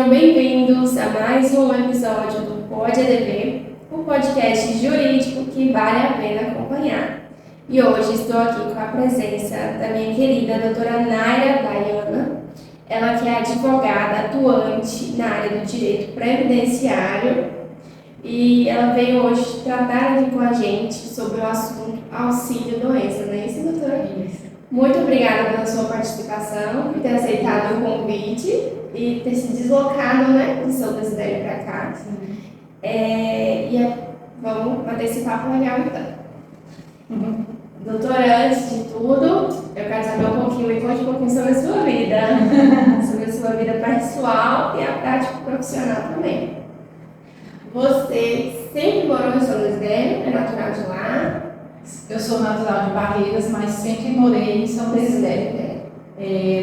Sejam bem-vindos a mais um episódio do Pode EDV, um podcast jurídico que vale a pena acompanhar. E hoje estou aqui com a presença da minha querida doutora Naira Dayana, ela que é advogada atuante na área do direito previdenciário, e ela veio hoje tratar aqui com a gente sobre o assunto auxílio-doença, não é isso, doutora? Isso. Muito obrigada pela sua participação, por ter aceitado o convite e ter se deslocado, né, de São Desidério para cá. Vamos bater esse papo legal então. Doutora, antes de tudo, eu quero saber um pouquinho, me conte um pouquinho sobre a sua vida, sobre a sua vida pessoal e a prática profissional também. Você sempre morou em São Desidério, é natural de lá? Eu sou natural de Barreiras, mas sempre morei em São Desidério.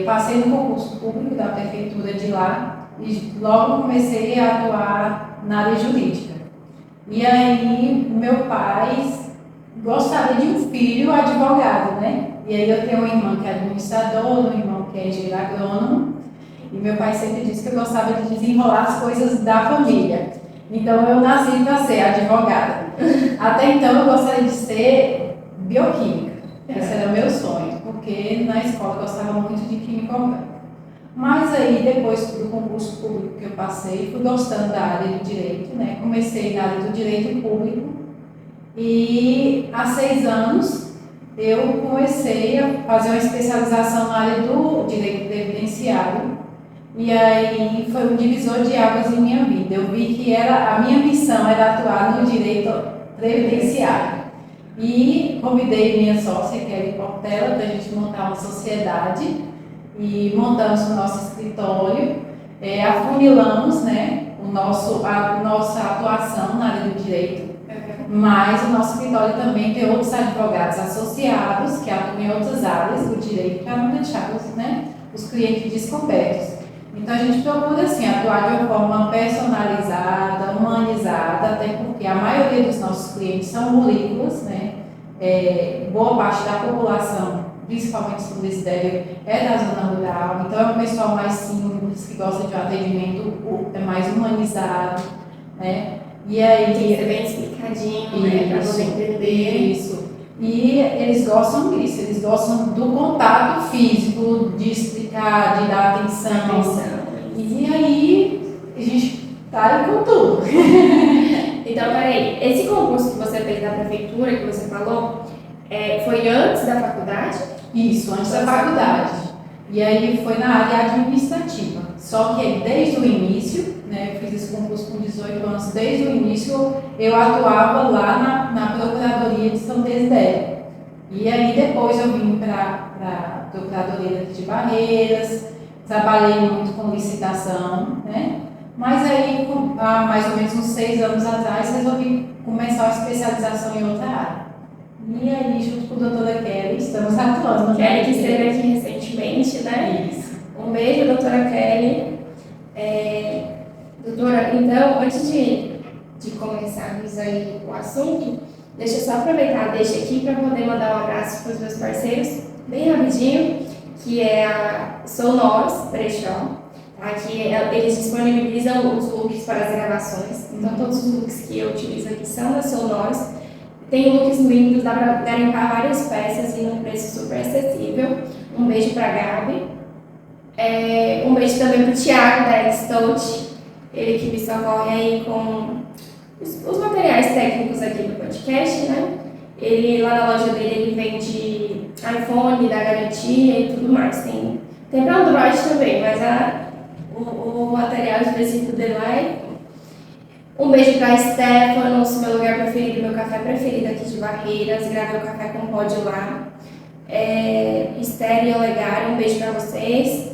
Passei no concurso público da prefeitura de lá e logo comecei a atuar na área jurídica. E aí, meu pai gostaria de um filho advogado, né? E aí eu tenho uma irmã que é administrador, um irmão que é engenheiro agrônomo, e meu pai sempre disse que eu gostava de desenrolar as coisas da família. Então eu nasci para ser advogada. Até então eu gostaria de ser bioquímica. Esse era o meu sonho, porque na escola eu gostava muito de química orgânica. Mas aí depois do concurso público que eu passei, fui gostando da área do direito, né? Comecei na área do direito público e há 6 anos eu comecei a fazer uma especialização na área do direito previdenciário. E aí foi um divisor de águas em minha vida. Eu vi que a minha missão era atuar no direito previdenciário. E convidei minha sócia, Kelly Portela, para a gente montar uma sociedade. E montamos o nosso escritório, afunilamos, né, a nossa atuação na área do direito. Mas o nosso escritório também tem outros advogados associados que atuam em outras áreas do direito para não deixar os clientes descobertos. Então a gente procura assim, atuar de uma forma personalizada, humanizada, até porque a maioria dos nossos clientes são rurícolas, né? Boa parte da população, principalmente São Desidério, é da zona rural, então é um pessoal mais simples, que gosta de um atendimento mais humanizado, né? E aí, tem que ser bem explicadinho, né? Para você entender. Isso. E eles gostam disso, eles gostam do contato físico, de explicar, de dar atenção. E aí, a gente tá aí com tudo. Então, peraí, esse concurso que você fez da prefeitura, que você falou, foi antes da faculdade? Isso, antes da faculdade. E aí foi na área administrativa. Só que desde o início, né, eu fiz esse concurso com 18 anos, desde o início eu atuava lá na Procuradoria de São Desidério. E aí depois eu vim para a Procuradoria de Barreiras, trabalhei muito com licitação, né? Mas aí, há mais ou menos uns 6 anos atrás, resolvi começar a especialização em outra área. E aí, junto com a doutora Kelly, estamos atuando. Kelly, que esteve aqui recentemente, né? Isso. Um beijo, doutora Kelly. Doutora, então, antes de começarmos aí o assunto, deixa eu só aproveitar, deixa aqui para poder mandar um abraço para os meus parceiros, bem rapidinho, que é a Sonoros Brechó, tá? Que eles disponibilizam os looks para as gravações, então todos os looks que eu utilizo aqui são da Sonoros. Tem looks lindos, dá para garimpar várias peças e num preço super acessível. Um beijo para a Gabi. Um beijo também para o Thiago da Stout, ele que me socorre aí com os materiais técnicos aqui do podcast, né? Ele, lá na loja dele, ele vende iPhone, da garantia e tudo mais. Tem para Android também, mas o material específico dele lá é... Um beijo para Stefanos, meu lugar preferido, meu café preferido aqui de Barreiras. Gravei o café com pódio lá. Esther e Olegário, um beijo para vocês.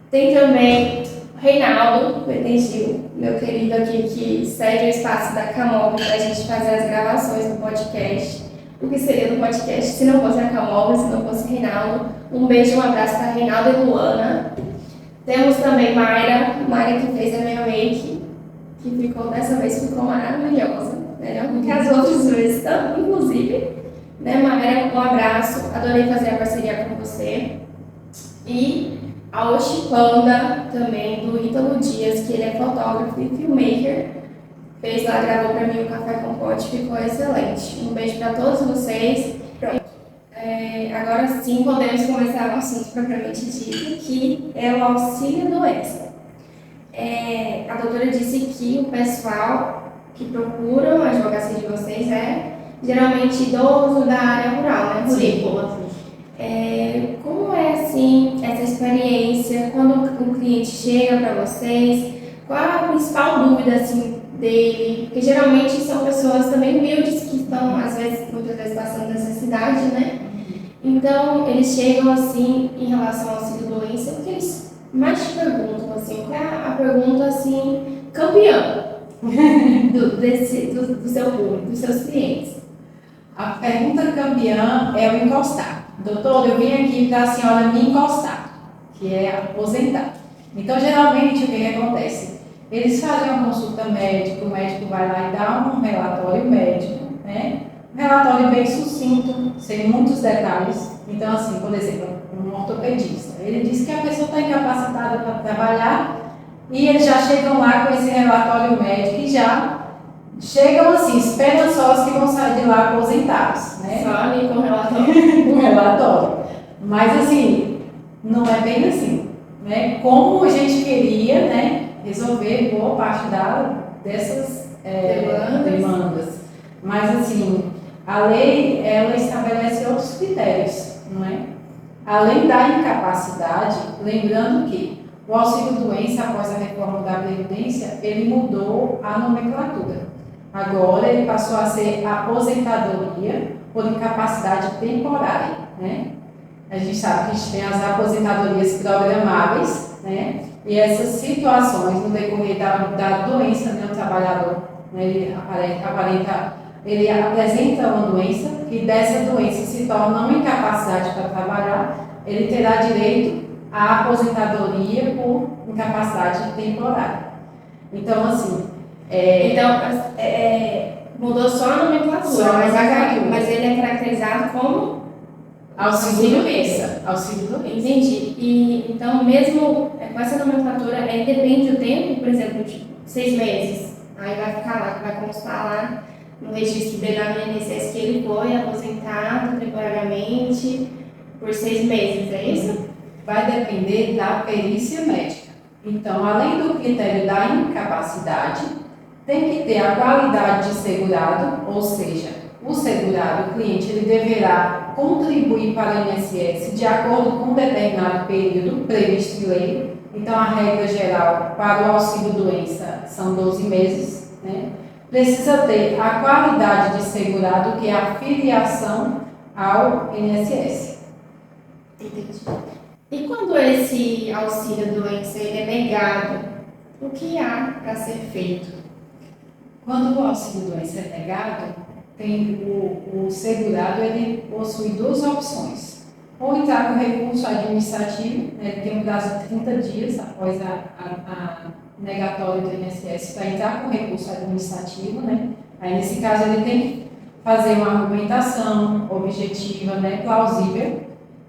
Tem também Reinaldo Betengil, meu querido aqui, que cede o espaço da Camob para a gente fazer as gravações do podcast. O que seria do podcast se não fosse a Camob, se não fosse Reinaldo? Um beijo e um abraço para Reinaldo e Luana. Temos também Mayra que fez a minha make, que dessa vez ficou maravilhosa, melhor do que as outras vezes, inclusive. Né, Mayra, um abraço, adorei fazer a parceria com você. E A Oxipanda, também, do Ítalo Dias, que ele é fotógrafo e filmmaker, fez lá, gravou pra mim o Café com Pote, ficou excelente. Um beijo para todos vocês. Agora sim podemos começar o assunto propriamente dito, que é o auxílio doença. A doutora disse que o pessoal que procuram a advocacia de vocês é geralmente idoso da área rural, né? Rurícola. Como é assim essa experiência quando o cliente chega para vocês? Qual é a principal dúvida assim dele? Porque geralmente são pessoas também humildes que estão muitas vezes passando necessidade, né? Então eles chegam assim em relação ao auxílio doença, o que eles mais te perguntam assim? Qual é a pergunta assim campeã do seu público, dos seus clientes? A pergunta campeã é o encostar. Doutor, eu vim aqui para a senhora me encostar, que é aposentar. Então, geralmente, o que acontece? Eles fazem uma consulta médica, o médico vai lá e dá um relatório médico, né? Um relatório bem sucinto, sem muitos detalhes. Então, assim, por exemplo, um ortopedista, ele diz que a pessoa está incapacitada para trabalhar e eles já chegam lá com esse relatório médico e já chegam assim, esperançosos que vão sair de lá aposentados, né? Só ali com o relatório. Com relatório. Mas assim, não é bem assim, né? Como a gente queria, né, resolver boa parte dessas demandas. Mas assim, a lei, ela estabelece outros critérios, não é? Além da incapacidade, lembrando que o auxílio-doença, após a reforma da Previdência, ele mudou a nomenclatura. Agora ele passou a ser aposentadoria por incapacidade temporária, né? A gente sabe que a gente tem as aposentadorias programáveis, né? E essas situações no decorrer da doença, né? O trabalhador, né? Ele apresenta uma doença e dessa doença se torna uma incapacidade para trabalhar, ele terá direito à aposentadoria por incapacidade temporária. Então, assim, mudou só a nomenclatura, mas ele é caracterizado como auxílio-doença. Auxílio-doença. Entendi. E então, mesmo com essa nomenclatura, depende do tempo, por exemplo, de 6 meses. Aí vai ficar lá, vai constar lá no registro dele lá no INSS que ele foi aposentado temporariamente por 6 meses, é isso? Vai depender da perícia médica. Então, além do critério da incapacidade, tem que ter a qualidade de segurado, ou seja, o segurado, o cliente, ele deverá contribuir para o INSS de acordo com um determinado período previsto em lei. Então, a regra geral para o auxílio-doença são 12 meses, né? Precisa ter a qualidade de segurado, que é a filiação ao INSS. Entendi. E quando esse auxílio-doença é negado, o que há para ser feito? Quando o auxílio-doença é negado, tem o segurado, ele possui duas opções. Ou entrar com recurso administrativo, né, ele tem um prazo de 30 dias após a negatória do INSS para entrar com recurso administrativo, né? Aí, nesse caso, ele tem que fazer uma argumentação objetiva, né, plausível,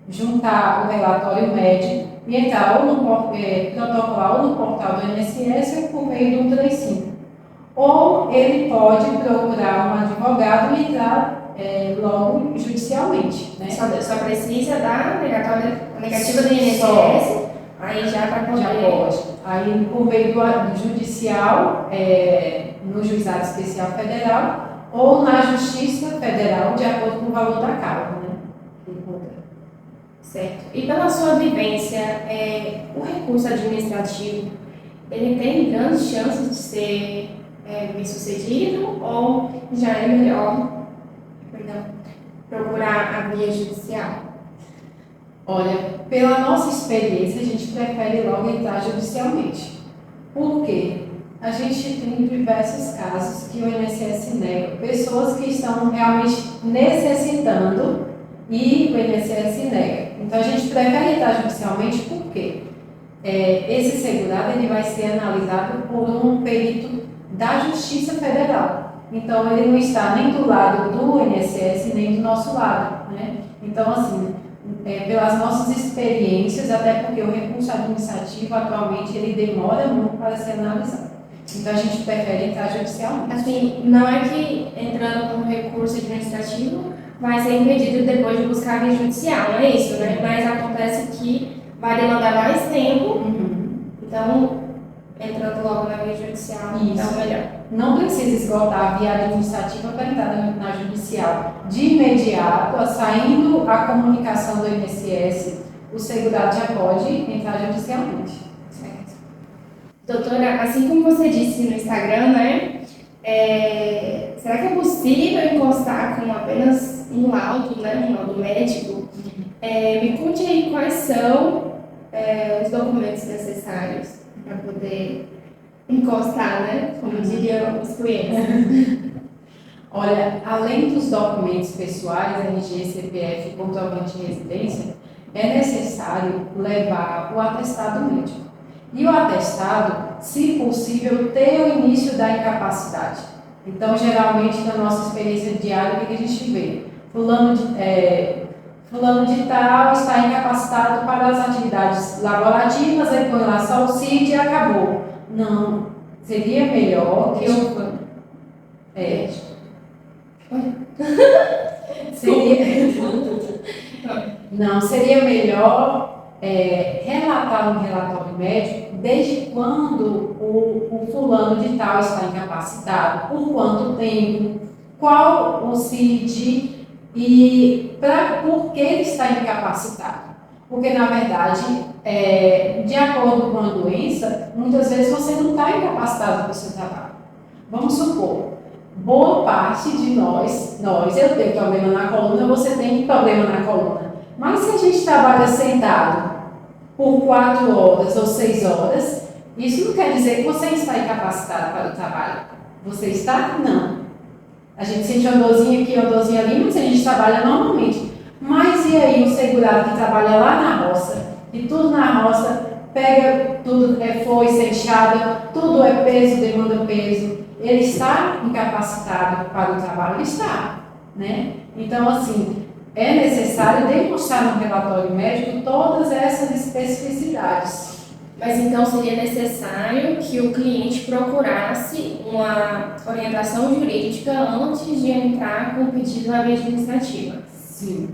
juntar o relatório médico e entrar ou protocolar ou no portal do INSS ou por meio do 135. Ou ele pode procurar um advogado e entrar logo judicialmente, né? Só precisa da negativa do INSS, aí já para poder... Já pode. Aí, por meio do judicial, no Juizado Especial Federal, ou na Justiça Federal, de acordo com o valor da causa, né? Certo. E pela sua vivência, o recurso administrativo, ele tem grandes chances de ser bem sucedido ou já é melhor procurar a via judicial? Olha, pela nossa experiência, a gente prefere logo entrar judicialmente. Por quê? A gente tem diversos casos que o INSS nega, pessoas que estão realmente necessitando e o INSS nega. Então a gente prefere entrar judicialmente porque esse segurado ele vai ser analisado por um perito da Justiça Federal. Então ele não está nem do lado do INSS nem do nosso lado, né? Então assim, pelas nossas experiências, até porque o recurso administrativo atualmente ele demora muito para ser analisado. Então a gente prefere entrar judicialmente. Assim, não é que entrando com recurso administrativo vai ser impedido depois de buscar a via judicial, não é isso, né? Mas acontece que vai demandar mais tempo, então entrando logo na via judicial, então melhor. Não precisa esgotar a via administrativa para entrar na judicial. De imediato, saindo a comunicação do INSS, o segurado já pode entrar judicialmente. Certo. Doutora, assim como você disse no Instagram, né? Será que é possível encostar com apenas um laudo, né? Um laudo médico? Me conte aí quais são os documentos necessários para poder encostar, né? Como diriam os clientes. Olha, além dos documentos pessoais, RG, CPF e comprovante de residência, é necessário levar o atestado médico. E o atestado, se possível, ter o início da incapacidade. Então, geralmente, na nossa experiência diária, o que a gente vê? Fulano de tal está incapacitado para as atividades laborativas, aí põe lá só o CID e acabou. Não, seria melhor que eu... Seria melhor relatar um relatório médico desde quando o fulano de tal está incapacitado, por quanto tempo, qual o CID e por que ele está incapacitado. Porque, na verdade, de acordo com a doença, muitas vezes você não está incapacitado para o seu trabalho. Vamos supor, boa parte de nós, eu tenho problema na coluna, você tem problema na coluna. Mas se a gente trabalha sentado por 4 horas ou 6 horas, isso não quer dizer que você está incapacitado para o trabalho. Você está? Não. A gente sente uma dorzinha aqui, uma dorzinha ali, mas a gente trabalha normalmente. Mas e aí o segurado que trabalha lá na roça, e tudo na roça, pega tudo, foice, enxada, tudo é peso, demanda peso, ele está incapacitado para o trabalho? Ele está, né? Então, assim, é necessário demonstrar no relatório médico todas essas especificidades. Mas então seria necessário que o cliente procurasse uma orientação jurídica antes de entrar com o pedido na via administrativa? Sim.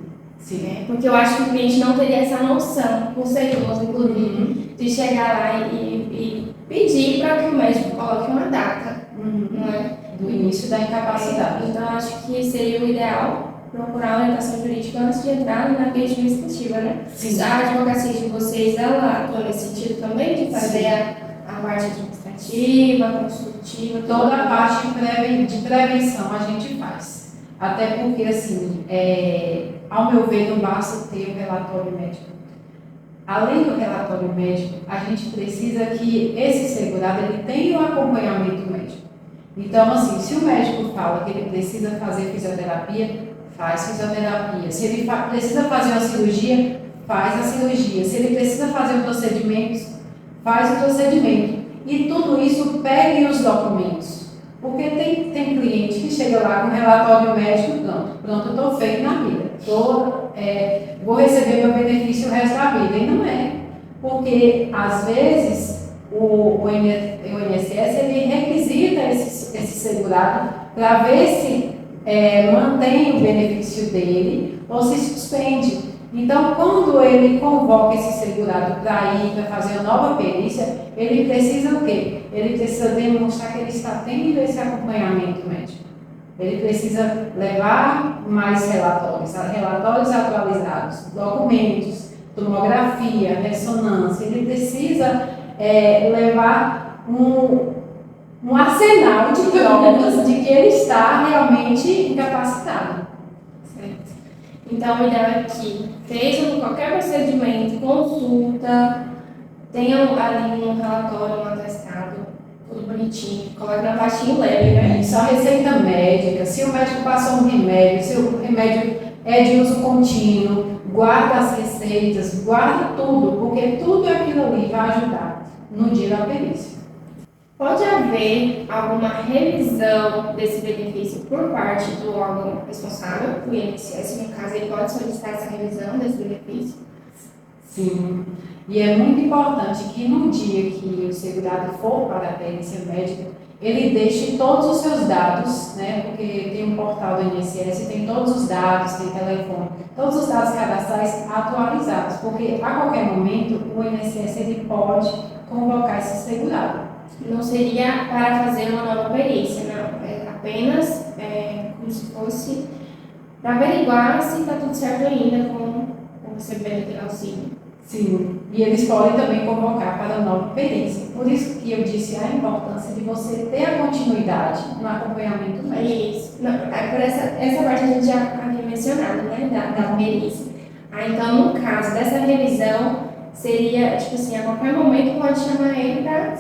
Porque eu acho que o cliente não teria essa noção, conceituosa, inclusive, de chegar lá e pedir para que o médico coloque uma data, não é? Do início da incapacidade. Então, eu acho que seria o ideal procurar a orientação jurídica antes de entrar na via administrativa, né? Sim. A advocacia de vocês, ela atua nesse sentido também, de fazer a parte administrativa, consultiva, toda a parte de prevenção a gente faz. Até porque, assim, ao meu ver, não basta ter o relatório médico. Além do relatório médico, a gente precisa que esse segurado ele tenha o acompanhamento médico. Então, assim, se o médico fala que ele precisa fazer fisioterapia, faz fisioterapia. Se ele precisa fazer uma cirurgia, faz a cirurgia. Se ele precisa fazer procedimentos, faz o procedimento. E tudo isso peguem os documentos. Porque tem cliente que chega lá com relatório médico, pronto, eu estou feito na vida. Vou receber meu benefício o resto da vida. E não é. Porque, às vezes, o INSS ele requisita esse segurado para ver se mantém o benefício dele ou se suspende. Então, quando ele convoca esse segurado para ir para fazer uma nova perícia, ele precisa o quê? Ele precisa demonstrar que ele está tendo esse acompanhamento médico. Ele precisa levar mais relatórios atualizados, documentos, tomografia, ressonância. Ele precisa levar um arsenal de provas de que ele está realmente incapacitado. Certo. Então, o ideal é que fez qualquer procedimento, consulta, tenha ali um relatório, um atestado, tudo bonitinho, coloque na pastinha leve, né? Só receita médica, se o médico passou um remédio, se o remédio é de uso contínuo, guarda as receitas, guarda tudo, porque tudo aquilo ali vai ajudar no dia da perícia. Pode haver alguma revisão desse benefício por parte do órgão responsável, o INSS, no caso, ele pode solicitar essa revisão desse benefício? Sim, e é muito importante que no dia que o segurado for para a perícia médica, ele deixe todos os seus dados, né? Porque tem um portal do INSS, tem todos os dados, tem telefone, todos os dados cadastrais atualizados, porque a qualquer momento o INSS ele pode convocar esse segurado. Não seria para fazer uma nova perícia, não. É apenas como se fosse para averiguar se está tudo certo ainda com o recebimento de auxílio. Sim, e eles podem também convocar para nova perícia. Por isso que eu disse a importância de você ter a continuidade no acompanhamento médico. Isso. Não, por essa parte a gente já havia mencionado, né, da perícia. Então, no caso dessa revisão, seria, tipo assim, a qualquer momento pode chamar ele para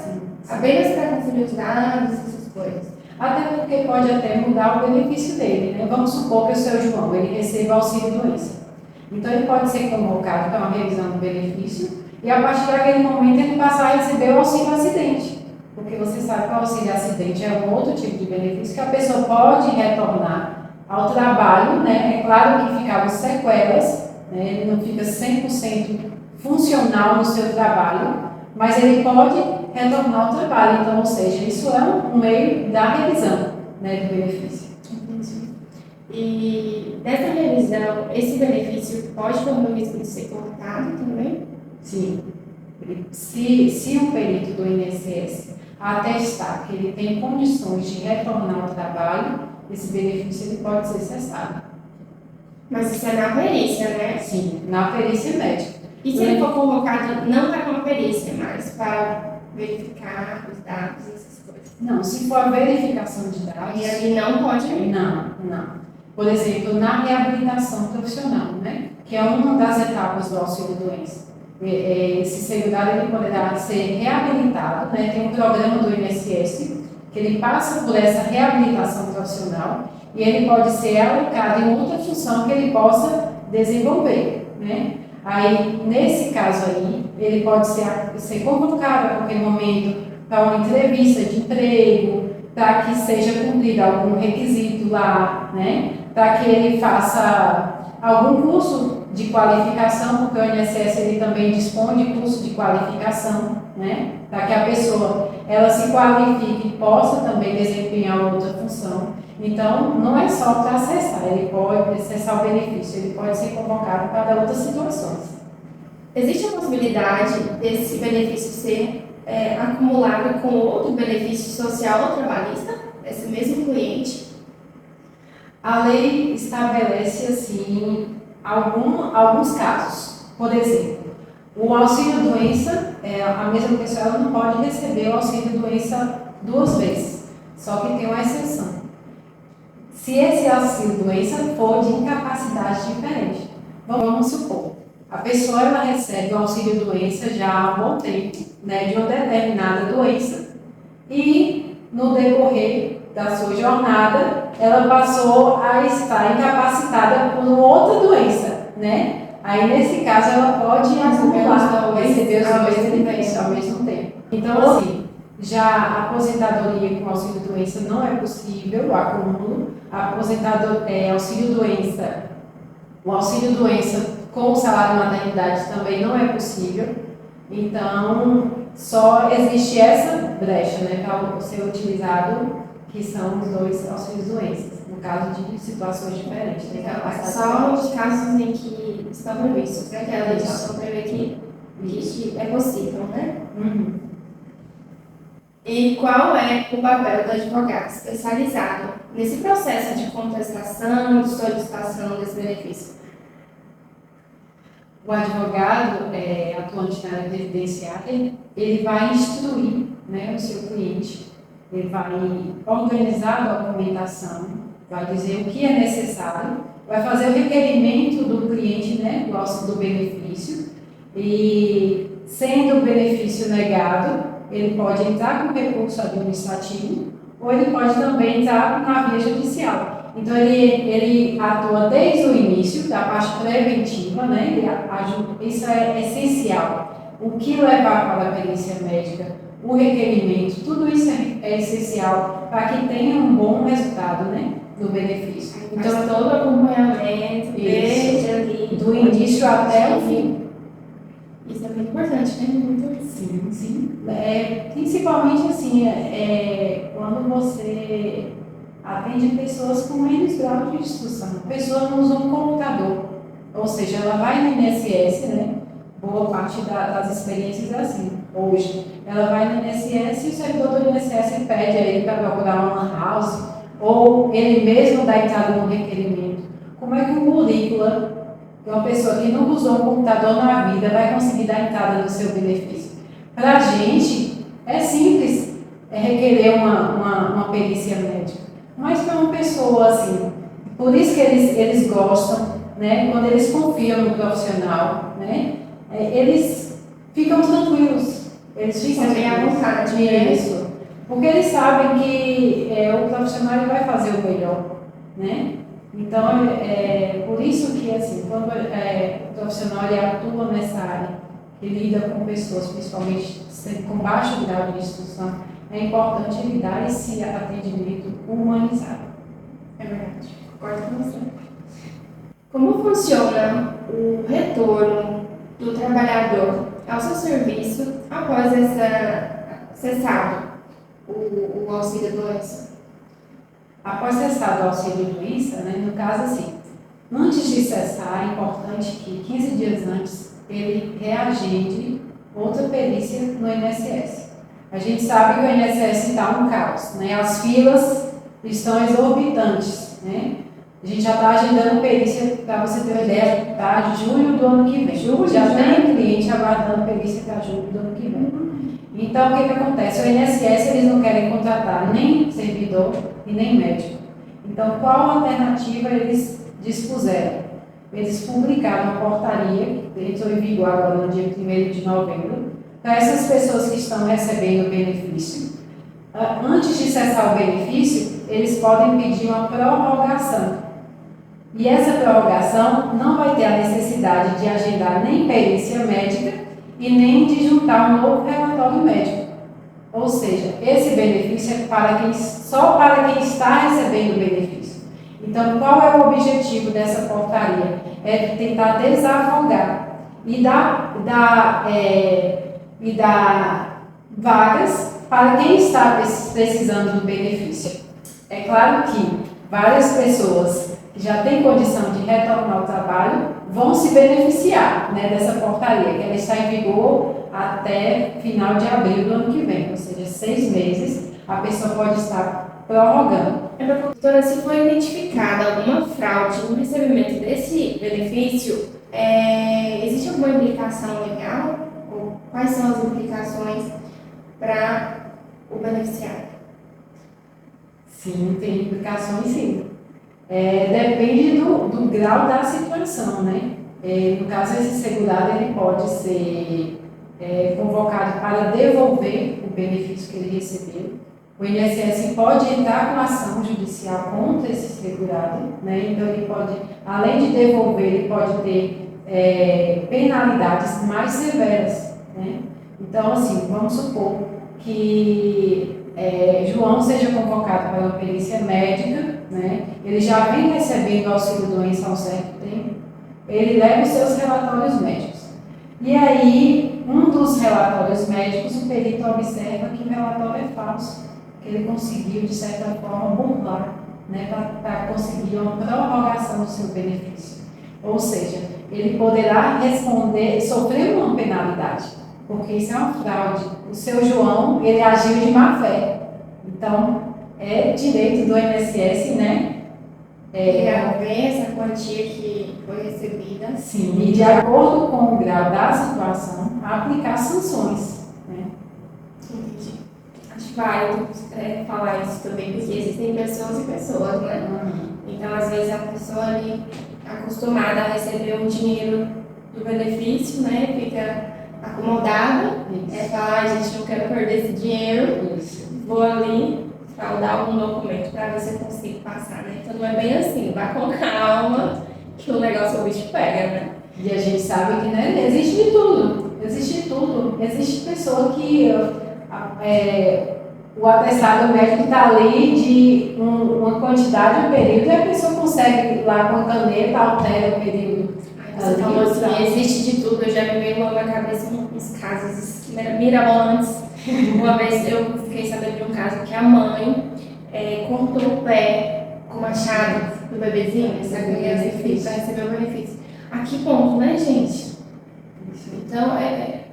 apenas para conferir os dados, essas coisas. Até porque pode até mudar o benefício dele, né? Vamos supor que o seu João, ele receba auxílio-doença. Então, ele pode ser convocado para uma revisão do benefício e, a partir daquele momento, ele passar a receber o auxílio-acidente. Porque você sabe que o auxílio-acidente é um outro tipo de benefício que a pessoa pode retornar ao trabalho, né? É claro que ficaram sequelas, né? Ele não fica 100% funcional no seu trabalho, mas ele pode retornar ao trabalho. Então, ou seja, isso é um meio da revisão, né, do benefício. E nessa revisão, esse benefício pode correr o risco de ser cortado também? Sim. Se o perito do INSS atestar que ele tem condições de retornar ao trabalho, esse benefício ele pode ser cessado. Mas isso é na perícia, né? Sim, na perícia médica. E se ele for convocado, não para uma perícia, mas para verificar os dados e essas coisas? Não, se for a verificação de dados... E ele não pode ir? Não. Por exemplo, na reabilitação profissional, né? Que é uma das etapas do auxílio-doença. Esse segurado ele poderá ser reabilitado, né? Tem um programa do INSS que ele passa por essa reabilitação profissional e ele pode ser alocado em outra função que ele possa desenvolver, né? Aí, nesse caso aí, ele pode ser convocado a qualquer momento para uma entrevista de emprego, para que seja cumprido algum requisito lá, né? Para que ele faça algum curso de qualificação, porque o INSS ele também dispõe de curso de qualificação, né? Para que a pessoa ela se qualifique e possa também desempenhar outra função. Então, não é só para acessar, ele pode acessar o benefício, ele pode ser convocado para outras situações. Existe a possibilidade desse benefício ser acumulado com outro benefício social ou trabalhista, desse mesmo cliente? A lei estabelece, assim, alguns casos. Por exemplo, o auxílio-doença, a mesma pessoa ela não pode receber o auxílio-doença 2 vezes, só que tem uma exceção. Se esse auxílio-doença for de incapacidade diferente. Vamos supor, a pessoa ela recebe o auxílio-doença já há um bom tempo, né, de uma determinada doença, e no decorrer da sua jornada, ela passou a estar incapacitada por outra doença, né? Aí, nesse caso, ela pode acumular, receber os dois benefícios ao mesmo tempo. Então, assim, já a aposentadoria com auxílio-doença não é possível, o acúmulo. Auxílio-doença, o auxílio-doença com o salário de maternidade também não é possível. Então, só existe essa brecha, né, para ser utilizado, que são os 2 auxílios-doenças, no caso de situações diferentes. Né? Então, só os casos em que estão previstos, né, que a legislação prevê que é possível, né? Uhum. E qual é o papel do advogado especializado nesse processo de contestação, de solicitação desse benefício? O advogado, atuante na área previdenciária, ele vai instruir, né, o seu cliente, ele vai organizar a documentação, vai dizer o que é necessário, vai fazer o requerimento do cliente, né, do benefício, e sendo o benefício negado, ele pode entrar com recurso administrativo ou ele pode também entrar na via judicial. Então, ele atua desde o início, da parte preventiva, né? Isso é essencial. O que levar para a perícia médica, o requerimento, tudo isso é essencial para que tenha um bom resultado, né, do benefício. Então, todo o acompanhamento, desde ali, do início até o fim. Isso é muito importante, né? Muito. Sim, sim. Principalmente assim, quando você atende pessoas com menos grau de instrução. A pessoa não usa um computador, ou seja, ela vai no INSS, né? Boa parte das experiências é assim, hoje. Ela vai no INSS e o servidor do INSS pede a ele para procurar uma lan house, ou ele mesmo dá entrada no requerimento. Como é que um currículo, que uma pessoa que nunca usou um computador na vida, vai conseguir dar entrada no seu benefício? Para a gente, é simples requerer uma perícia médica. Mas para uma pessoa assim, por isso que eles gostam, né? Quando eles confiam no profissional, né? Eles ficam tranquilos. Eles ficam à vontade, isso. Porque eles sabem que o profissional ele vai fazer o melhor, né? Então, por isso que, assim, quando o profissional ele atua nessa área, que lida com pessoas, principalmente com baixo grau de instrução, é importante ele dar esse atendimento humanizado. É verdade, concordo com você. Como funciona o retorno do trabalhador ao seu serviço após cessado o auxílio-doença? Após cessado o auxílio-doença, né, no caso assim, antes de cessar, é importante que 15 dias antes ele reagende outra perícia no INSS. A gente sabe que o INSS está um caos, né? As filas estão exorbitantes, né? A gente já está agendando perícia, para você ter uma ideia, para julho do ano que vem. Já tem cliente aguardando perícia para julho do ano que vem. Então, o que acontece? O INSS eles não querem contratar nem servidor e nem médico. Então, qual alternativa eles dispuseram? Eles publicaram uma portaria, que entrou em vigor agora no dia 1º de novembro, para essas pessoas que estão recebendo o benefício. Antes de cessar o benefício, eles podem pedir uma prorrogação. E essa prorrogação não vai ter a necessidade de agendar nem perícia médica e nem de juntar um novo relatório médico. Ou seja, esse benefício é só para quem está recebendo o benefício. Então, qual é o objetivo dessa portaria? É tentar desafogar e dar vagas para quem está precisando do benefício. É claro que várias pessoas que já têm condição de retornar ao trabalho vão se beneficiar, né, dessa portaria, que ela está em vigor até final de abril do ano que vem, ou seja, 6 meses, a pessoa pode estar prorrogando. Doutora, se for identificada alguma fraude no recebimento desse benefício, existe alguma implicação legal? Ou quais são as implicações para o beneficiário? Sim, tem implicações sim. Depende do grau da situação, né? No caso, esse segurado ele pode ser convocado para devolver o benefício que ele recebeu. O INSS pode entrar com ação judicial contra esse segurado, né? Então ele pode, além de devolver, ele pode ter penalidades mais severas, né? Então, assim, vamos supor que João seja convocado para uma perícia médica, né? Ele já vem recebendo auxílio-doença há um certo tempo, ele leva os seus relatórios médicos. E aí, um dos relatórios médicos, o perito observa que o relatório é falso, que ele conseguiu, de certa forma, burlar, né, para conseguir uma prorrogação do seu benefício. Ou seja, ele poderá sofrer uma penalidade, porque isso é uma fraude. O seu João, ele agiu de má fé. Então, é direito do INSS, né? Reaver essa quantia que foi recebida. Sim, e de acordo com o grau da situação, aplicar sanções, né? Entendi. Acho válido falar isso também, porque existem pessoas e pessoas, né? Então, às vezes, a pessoa ali acostumada a receber um dinheiro do benefício, né? Fica acomodada, fala, gente, não quero perder esse dinheiro, vou ali fraudar algum documento para ver se eu consigo passar, né? Então, não é bem assim, vá com calma, que o negócio o bicho pega, né? E a gente sabe que, né, existe de tudo. Existe pessoa que o atestado médico está ali de uma quantidade de período e a pessoa consegue ir lá com a caneta, altera o período. Você falou assim, existe de tudo. Eu já me veio logo na cabeça uns casos mirabolantes. Uma vez eu fiquei sabendo de um caso que a mãe cortou o pé com machado do bebezinho, essa criança para receber o benefício. A que ponto, né, gente? Então,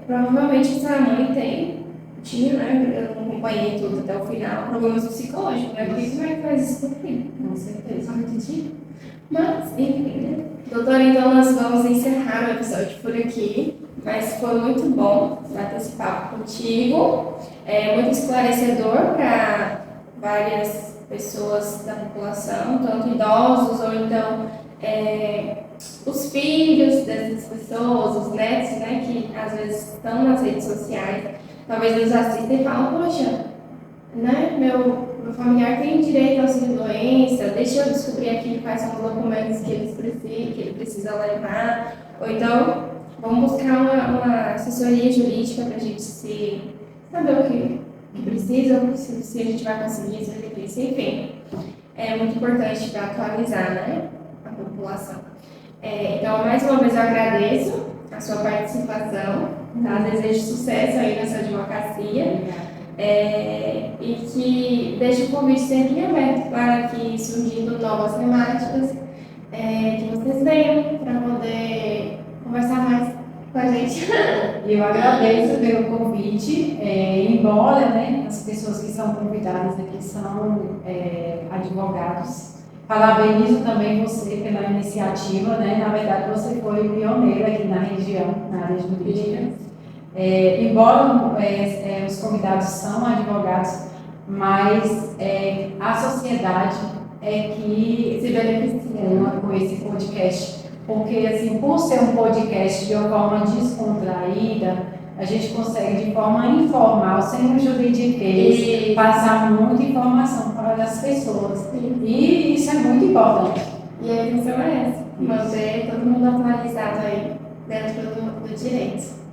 provavelmente essa mãe tinha, né, eu não acompanhei tudo até o final, problemas psicológicos, né? Por isso vai fazer isso com o filho. Com certeza. Só entendi. Mas, enfim, né? Doutora, então nós vamos encerrar o episódio por aqui, mas foi muito bom bater esse papo contigo, muito esclarecedor para várias pessoas da população, tanto idosos ou então os filhos dessas pessoas, os netos, né, que às vezes estão nas redes sociais, talvez eles assistem e falam, poxa, né, meu familiar tem direito ao auxílio-doença, deixa eu descobrir aqui quais são os documentos que ele precisa levar, ou então vamos buscar uma assessoria jurídica para a gente saber o que precisa, se a gente vai conseguir, se a gente precisa, enfim. É muito importante para atualizar, né, a população. Então, mais uma vez eu agradeço a sua participação, tá? Desejo sucesso aí nessa advocacia. E que deixe o convite sempre aberto para que, surgindo novas temáticas, que vocês venham para poder conversar mais com a gente. Eu agradeço pelo convite, embora, né, as pessoas que são convidadas aqui são advogados. Parabenizo também você pela iniciativa, né? Na verdade, você foi pioneira aqui na região, na área jurídica. Embora os convidados são advogados, mas a sociedade é que se beneficia com esse podcast, porque assim, por ser um podcast de uma forma descontraída, a gente consegue de forma informal, sem o juridiquês, passar muita informação para as pessoas. E isso é muito importante. E a intenção é essa, manter todo mundo atualizado aí dentro do direito.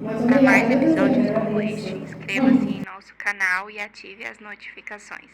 Muito obrigada. Para mais episódios como este, inscreva-se em nosso canal e ative as notificações.